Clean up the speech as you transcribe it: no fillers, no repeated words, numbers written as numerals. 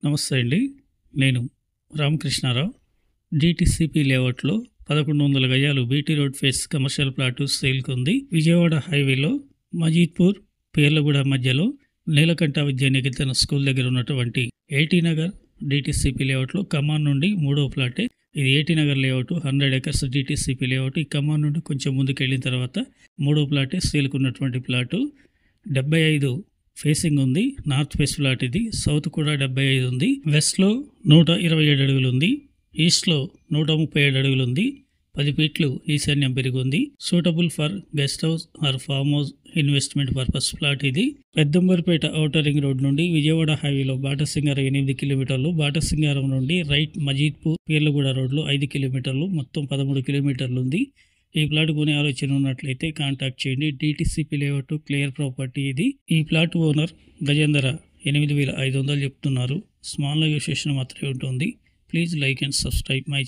నమస్తే అండి. నేను రామకృష్ణారావు. డిటిసిపి లేఅవుట్లో 1100 గజాలు BT road face commercial plot సేల్కి ఉంది. విజయవాడ హైవేలో మజీద్పూర్ పేర్లగూడ మధ్యలో నీలకంఠ విద్యానికేతన్ స్కూల్ దగ్గర ఉన్నటువంటి ఏటీ నగర్ డిటిసిపి లేఅవుట్లో కమాన్ నుండి మూడో ప్లాటే. ఇది ఏటీ Nagar layout, 100 acres DTCP layout. ఈ కమాన్ నుండి కొంచెం ముందుకు వెళ్ళిన తర్వాత మూడో ప్లాటే సేల్కి ఉన్నటువంటి ప్లాటు. 75 ఫేసింగ్ ఉంది. నార్త్ ఫేస్ ప్లాట్ ఇది. సౌత్ కూడా 75 ఉంది. వెస్ట్లో 127 అడుగులు ఉంది. ఈస్ట్లో 137 అడుగులు ఉంది. 10 ఫీట్లు ఈశాన్యం పెరిగి ఉంది. Suitable for guest house or farm house investment purpose plot ఇది. పెద్దంబర్పేట ఔటర్ రింగ్ రోడ్ నుండి విజయవాడ హైవేలో బాటసింగారం 8 కిలోమీటర్లు, బాటసింగారం నుండి రైట్ మజీద్పూర్ పేర్లగూడ రోడ్లో 5 కిలోమీటర్లు, మొత్తం 13 కిలోమీటర్లు ఉంది. ఈ ప్లాట్ కొనే ఆలోచన ఉన్నట్లయితే కాంటాక్ట్ చేయండి. డిటిసిపి లేఅవుట్ క్లియర్ ప్రాపర్టీ ఇది. ఈ ప్లాట్ ఓనర్ గజం ధర 8,500 చెప్తున్నారు. స్మాల్ నెగోషియేషన్ మాత్రమే ఉంటుంది. Please like and subscribe my